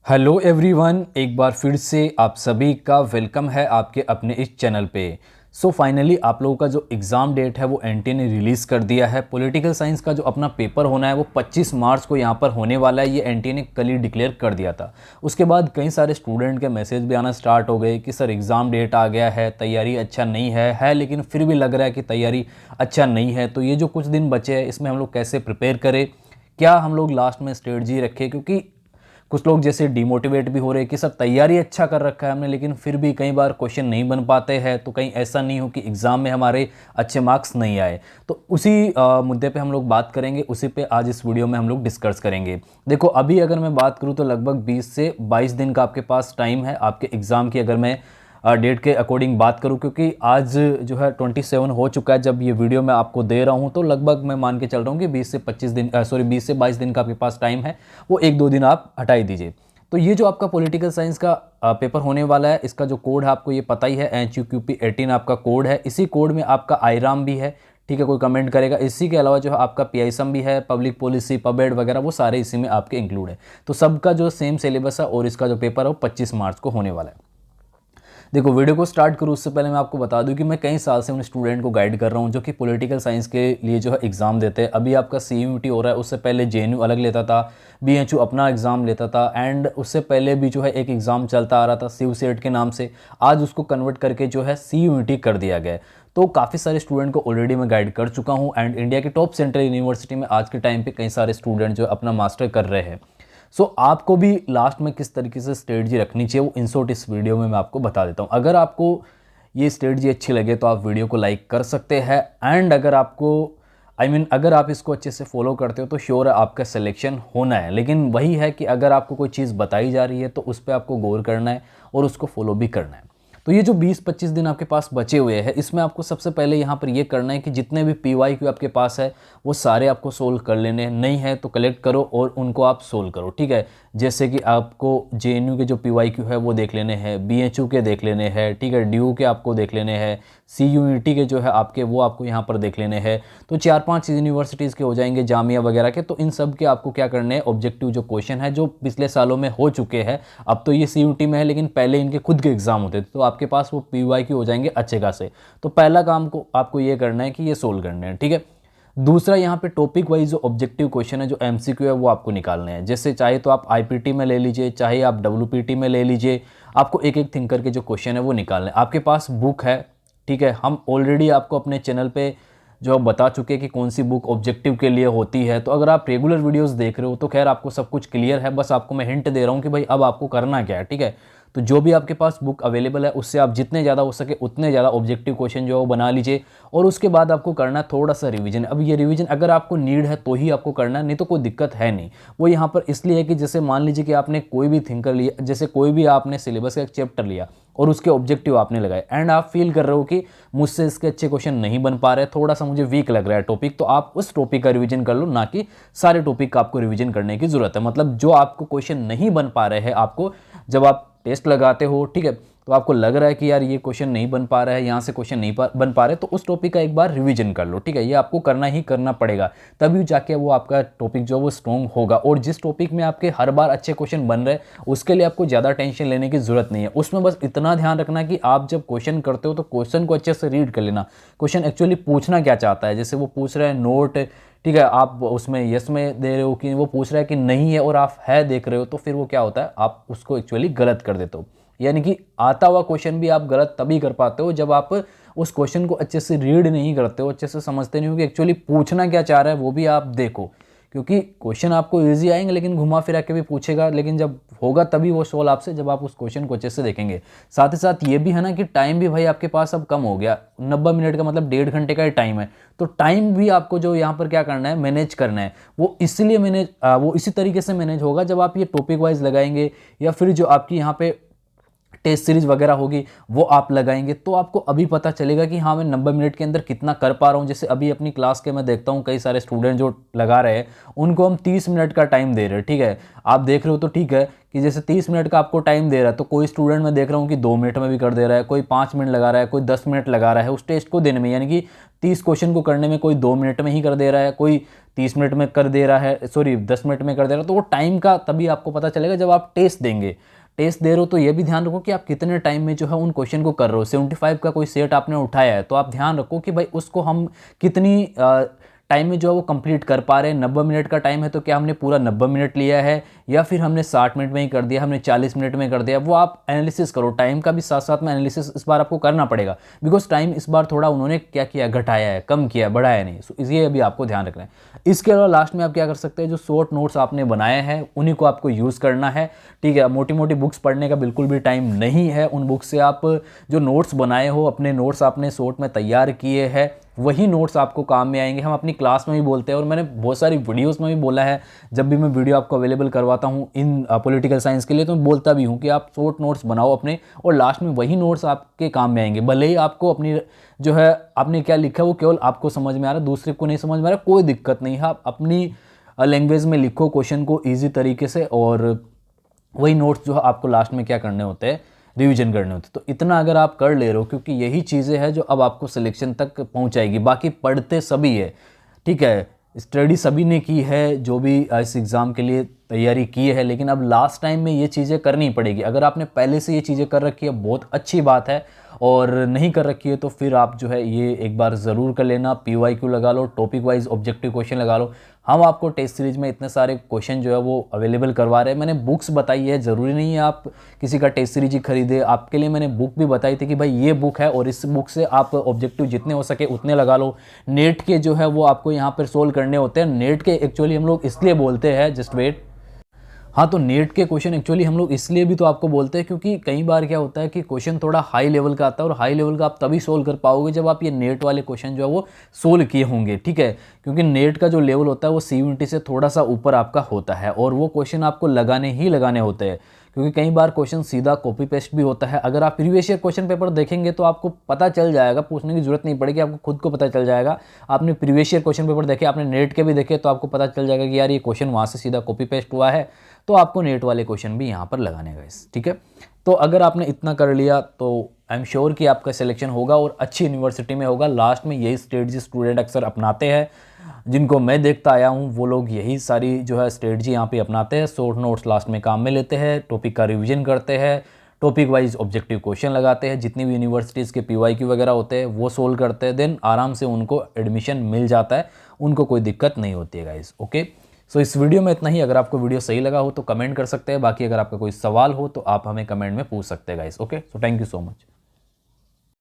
Hello everyone, एक बार फिर से आप सभी का वेलकम है आपके अपने इस चैनल पे। फाइनली आप लोगों का जो एग्ज़ाम डेट है वो एनटीए ने रिलीज़ कर दिया है। पॉलिटिकल साइंस का जो अपना पेपर होना है वो 25 मार्च को यहाँ पर होने वाला है। ये एनटीए ने कल ही डिक्लेयर कर दिया था। उसके बाद कई सारे स्टूडेंट के मैसेज भी आना स्टार्ट हो गए कि सर एग्ज़ाम डेट आ गया है, तैयारी अच्छा नहीं है लेकिन फिर भी लग रहा है कि तैयारी अच्छा नहीं है। तो ये जो कुछ दिन बचे हैं इसमें हम लोग कैसे प्रिपेयर करें, क्या हम लोग लास्ट में स्ट्रेटजी रखें, क्योंकि कुछ लोग जैसे डिमोटिवेट भी हो रहे हैं कि सर तैयारी अच्छा कर रखा है हमने लेकिन फिर भी कई बार क्वेश्चन नहीं बन पाते हैं, तो कहीं ऐसा नहीं हो कि एग्ज़ाम में हमारे अच्छे मार्क्स नहीं आए। तो उसी मुद्दे पे हम लोग बात करेंगे, उसी पे आज इस वीडियो में हम लोग डिस्कस करेंगे। देखो अभी अगर मैं बात करूँ तो लगभग 20 से 22 दिन का आपके पास टाइम है आपके एग्ज़ाम की, अगर मैं डेट के अकॉर्डिंग बात करूं, क्योंकि आज जो है 27 हो चुका है जब ये वीडियो मैं आपको दे रहा हूं, तो लगभग मैं मान के चल रहा हूं कि 20 से 25 दिन 20 से 22 दिन का आपके पास टाइम है। वो एक दो दिन आप हटा ही दीजिए। तो ये जो आपका पॉलिटिकल साइंस का पेपर होने वाला है, इसका जो कोड है आपको ये पता ही है, HUQP 18 आपका कोड है। इसी कोड में आपका आईराम भी है, ठीक है, कोई कमेंट करेगा। इसी के अलावा जो है आपका PISM भी है, पब्लिक पॉलिसी, पबेड वगैरह, वो सारे इसी में आपके इंक्लूड है। तो सबका जो सेम सिलेबस है और इसका जो पेपर है वो 25 मार्च को होने वाला है। देखो वीडियो को स्टार्ट करूँ उससे पहले मैं आपको बता दूं कि मैं कई साल से उन स्टूडेंट को गाइड कर रहा हूं जो कि पॉलिटिकल साइंस के लिए जो है एग्ज़ाम देते हैं। अभी आपका CUET हो रहा है, उससे पहले JNU अलग लेता था, BHU अपना एग्ज़ाम लेता था, एंड उससे पहले भी जो है एक एग्ज़ाम चलता आ रहा था CUSET के नाम से। आज उसको कन्वर्ट करके जो है CUET कर दिया गया है। तो काफ़ी सारे स्टूडेंट को ऑलरेडी मैं गाइड कर चुका हूँ, एंड इंडिया की टॉप सेंट्रल यूनिवर्सिटी में आज के टाइम पे कई सारे स्टूडेंट जो अपना मास्टर कर रहे हैं। आपको भी लास्ट में किस तरीके से स्ट्रेटजी रखनी चाहिए वो इन शॉर्ट इस वीडियो में मैं आपको बता देता हूँ। अगर आपको ये स्ट्रेटजी अच्छी लगे तो आप वीडियो को लाइक कर सकते हैं, एंड अगर आपको अगर आप इसको अच्छे से फॉलो करते हो तो श्योर है आपका सिलेक्शन होना है। लेकिन वही है कि अगर आपको कोई चीज़ बताई जा रही है तो उस पर आपको गौर करना है और उसको फॉलो भी करना है। तो ये जो 20-25 दिन आपके पास बचे हुए हैं, इसमें आपको सबसे पहले यहाँ पर ये करना है कि जितने भी PYQ आपके पास है वो सारे आपको सोल्व कर लेने हैं। नहीं है तो कलेक्ट करो और उनको आप सोल्व करो, ठीक है। जैसे कि आपको JNU के जो PYQ है वो देख लेने हैं, BHU के देख लेने हैं, ठीक है, DU के आपको देख लेने हैं, CUET के जो है आपके वो आपको यहाँ पर देख लेने हैं। तो 4-5 यूनिवर्सिटीज़ के हो जाएंगे, जामिया वगैरह के। तो इन सब के आपको क्या करने हैं, ऑब्जेक्टिव जो क्वेश्चन है जो पिछले सालों में हो चुके हैं, अब तो ये CUET में है लेकिन पहले इनके खुद के एग्जाम होते थे, तो आपके पास वो PYQ हो जाएंगे अच्छे खासे। तो पहला काम को आपको ये करना है कि ये सोल्व करने हैं, ठीक है। दूसरा यहाँ पे टॉपिक वाइज जो ऑब्जेक्टिव क्वेश्चन है, जो MCQ है, वो आपको निकालने हैं। जैसे चाहे तो आप IPT में ले लीजिए, चाहे आप WPT में ले लीजिए, आपको एक एक थिंकर के जो क्वेश्चन है वो निकालने हैं। आपके पास बुक है, ठीक है, हम ऑलरेडी आपको अपने चैनल पे जो बता चुके हैं कि कौन सी बुक ऑब्जेक्टिव के लिए होती है। तो अगर आप रेगुलर वीडियोस देख रहे हो तो खैर आपको सब कुछ क्लियर है, बस आपको मैं हिंट दे रहा हूँ कि भाई अब आपको करना क्या है, ठीक है। तो जो भी आपके पास बुक अवेलेबल है उससे आप जितने ज़्यादा हो सके उतने ज़्यादा ऑब्जेक्टिव क्वेश्चन जो है वो बना लीजिए, और उसके बाद आपको करना है थोड़ा सा रिवीजन। अब ये रिवीजन अगर आपको नीड है तो ही आपको करना है, नहीं तो कोई दिक्कत है नहीं। वो यहाँ पर इसलिए है कि जैसे मान लीजिए कि आपने कोई भी थिंकर लिया, जैसे कोई भी आपने सिलेबस का एक चैप्टर लिया और उसके ऑब्जेक्टिव आपने लगाए, एंड आप फील कर रहे हो कि मुझसे इसके अच्छे क्वेश्चन नहीं बन पा रहे, थोड़ा सा मुझे वीक लग रहा है टॉपिक, तो आप उस टॉपिक का रिवीजन कर लो, ना कि सारे टॉपिक का आपको रिवीजन करने की जरूरत है। मतलब जो आपको क्वेश्चन नहीं बन पा रहे हैं, आपको जब आप टेस्ट लगाते हो, ठीक है, तो आपको लग रहा है कि यार ये क्वेश्चन नहीं बन पा रहा है, यहाँ से क्वेश्चन नहीं बन पा रहे, तो उस टॉपिक का एक बार रिवीजन कर लो, ठीक है। ये आपको करना ही करना पड़ेगा, तभी जाके वो आपका टॉपिक जो वो स्ट्रॉन्ग होगा। और जिस टॉपिक में आपके हर बार अच्छे क्वेश्चन बन रहे हैं उसके लिए आपको ज़्यादा टेंशन लेने की जरूरत नहीं है। उसमें बस इतना ध्यान रखना कि आप जब क्वेश्चन करते हो तो क्वेश्चन को अच्छे से रीड कर लेना, क्वेश्चन एक्चुअली पूछना क्या चाहता है। जैसे वो पूछ रहा है नोट, ठीक है, आप उसमें यस में दे रहे हो कि वो पूछ रहा है कि नहीं है और आप है देख रहे हो, तो फिर वो क्या होता है, आप उसको एक्चुअली गलत कर देते हो। यानी कि आता हुआ क्वेश्चन भी आप गलत तभी कर पाते हो जब आप उस क्वेश्चन को अच्छे से रीड नहीं करते हो, अच्छे से समझते नहीं हो कि एक्चुअली पूछना क्या चाह रहा है, वो भी आप देखो। क्योंकि क्वेश्चन आपको इजी आएंगे लेकिन घुमा फिरा के भी पूछेगा, लेकिन जब होगा तभी वो सवाल आपसे, जब आप उस क्वेश्चन को अच्छे से देखेंगे। साथ ही साथ ये भी है ना कि टाइम भी भाई आपके पास अब कम हो गया, 90 मिनट का मतलब 1.5 घंटे का ही टाइम है। तो टाइम भी आपको जो यहाँ पर क्या करना है, मैनेज करना है। वो इसलिए वो इसी तरीके से मैनेज होगा जब आप ये टॉपिक वाइज लगाएंगे, या फिर जो आपकी यहाँ पे टेस्ट सीरीज वगैरह होगी वो आप लगाएंगे, तो आपको अभी पता चलेगा कि हाँ मैं 90 मिनट के अंदर कितना कर पा रहा हूँ। जैसे अभी अपनी क्लास के मैं देखता हूँ कई सारे स्टूडेंट जो लगा रहे हैं, उनको हम 30 मिनट का टाइम दे रहे हैं, ठीक है। आप देख रहे हो तो ठीक है कि जैसे 30 मिनट का आपको टाइम दे रहा है, तो कोई स्टूडेंट मैं देख रहा हूँ कि 2 मिनट में भी कर दे रहा है, कोई 5 मिनट लगा रहा है, कोई 10 मिनट लगा रहा है उस टेस्ट को देने में, यानी कि 30 क्वेश्चन को करने में कोई 2 मिनट में ही कर दे रहा है, कोई 30 मिनट में कर दे रहा है, सॉरी 10 मिनट में कर दे रहा है। तो वो टाइम का तभी आपको पता चलेगा जब आप टेस्ट देंगे। टेस्ट दे रहे हो तो ये भी ध्यान रखो कि आप कितने टाइम में जो है उन क्वेश्चन को कर रहे हो। 75 का कोई सेट आपने उठाया है तो आप ध्यान रखो कि भाई उसको हम कितनी टाइम में जो है वो कंप्लीट कर पा रहे हैं। 90 मिनट का टाइम है तो क्या हमने पूरा 90 मिनट लिया है, या फिर हमने 60 मिनट में ही कर दिया, हमने 40 मिनट में कर दिया। वो आप एनालिसिस करो, टाइम का भी साथ साथ में एनालिसिस इस बार आपको करना पड़ेगा, बिकॉज टाइम इस बार थोड़ा उन्होंने क्या किया, घटाया है, कम किया, बढ़ाया नहीं। सो इसलिए अभी आपको ध्यान रखना है। इसके अलावा लास्ट में आप क्या कर सकते हैं, जो शॉर्ट नोट्स आपने बनाए हैं उन्हीं को आपको यूज़ करना है। ठीक है, मोटी मोटी बुक्स पढ़ने का बिल्कुल भी टाइम नहीं है। उन बुक्स से आप जो नोट्स बनाए हो, अपने नोट्स आपने शॉर्ट में तैयार किए हैं, वही नोट्स आपको काम में आएंगे। हम अपनी क्लास में भी बोलते हैं और मैंने बहुत सारी वीडियोस में भी बोला है, जब भी मैं वीडियो आपको अवेलेबल करवाता हूँ इन पॉलिटिकल साइंस के लिए, तो मैं बोलता भी हूँ कि आप शॉर्ट नोट्स बनाओ अपने, और लास्ट में वही नोट्स आपके काम में आएंगे। भले ही आपको अपनी जो है आपने क्या लिखा है वो केवल आपको समझ में आ रहा है, दूसरे को नहीं समझ में आ रहा, कोई दिक्कत नहीं है। आप अपनी लैंग्वेज में लिखो क्वेश्चन को ईजी तरीके से, और वही नोट्स जो है आपको लास्ट में क्या करने होते हैं, रिवीजन करने होते। तो इतना अगर आप कर ले रहे हो, क्योंकि यही चीज़ें हैं जो अब आपको सिलेक्शन तक पहुंचाएगी। बाकी पढ़ते सभी है, ठीक है, स्टडी सभी ने की है जो भी इस एग्ज़ाम के लिए तैयारी की है, लेकिन अब लास्ट टाइम में ये चीज़ें करनी पड़ेगी। अगर आपने पहले से ये चीज़ें कर रखी है बहुत अच्छी बात है, और नहीं कर रखी है तो फिर आप जो है ये एक बार ज़रूर कर लेना। PYQ लगा लो, टॉपिक वाइज ऑब्जेक्टिव क्वेश्चन लगा लो। हम आपको टेस्ट सीरीज में इतने सारे क्वेश्चन जो है वो अवेलेबल करवा रहे हैं। मैंने बुक्स बताई है, ज़रूरी नहीं है आप किसी का टेस्ट सीरीज ही खरीदे। आपके लिए मैंने बुक भी बताई थी कि भाई ये बुक है और इस बुक से आप ऑब्जेक्टिव जितने हो सके उतने लगा लो। नेट के जो है वो आपको यहाँ पर सोल्व करने होते हैं। नेट के एक्चुअली हम लोग इसलिए बोलते हैं, जस्ट वेट, हाँ, तो नेट के क्वेश्चन एक्चुअली हम लोग इसलिए भी तो आपको बोलते हैं क्योंकि कई बार क्या होता है कि क्वेश्चन थोड़ा हाई लेवल का आता है, और हाई लेवल का आप तभी सोल्व कर पाओगे जब आप ये नेट वाले क्वेश्चन जो है वो सोल्व किए होंगे। ठीक है, क्योंकि नेट का जो लेवल होता है वो CUET से थोड़ा सा ऊपर आपका होता है, और वो क्वेश्चन आपको लगाने ही लगाने होते हैं, क्योंकि कई बार क्वेश्चन सीधा कॉपी पेस्ट भी होता है। अगर आप प्रीवियस ईयर क्वेश्चन पेपर देखेंगे तो आपको पता चल जाएगा, पूछने की जरूरत नहीं पड़ेगी, आपको खुद को पता चल जाएगा। आपने प्रीवियस ईयर क्वेश्चन पेपर देखे, आपने नेट के भी देखे, तो आपको पता चल जाएगा कि यार ये क्वेश्चन वहाँ से सीधा कॉपी पेस्ट हुआ है, तो आपको नेट वाले क्वेश्चन भी यहाँ पर लगाने हैं गाइस। ठीक है, तो अगर आपने इतना कर लिया तो आई एम श्योर कि आपका सिलेक्शन होगा और अच्छी यूनिवर्सिटी में होगा। लास्ट में यही स्ट्रेटजी स्टूडेंट अक्सर अपनाते हैं, जिनको मैं देखता आया हूँ वो लोग यही सारी जो है स्ट्रेटजी यहाँ पे अपनाते हैं। शॉर्ट नोट्स लास्ट में काम में लेते हैं, टॉपिक का रिवीजन करते हैं, टॉपिक वाइज ऑब्जेक्टिव क्वेश्चन लगाते हैं, जितनी भी यूनिवर्सिटीज़ के PYQ वगैरह होते हैं वो सोल्व करते हैं, देन आराम से उनको एडमिशन मिल जाता है, उनको कोई दिक्कत नहीं होती है गाइस। ओके, सो इस वीडियो में इतना ही। अगर आपको वीडियो सही लगा हो तो कमेंट कर सकते हैं, बाकी अगर आपका कोई सवाल हो तो आप हमें कमेंट में पूछ सकते हैं guys. Okay, so thank you so much.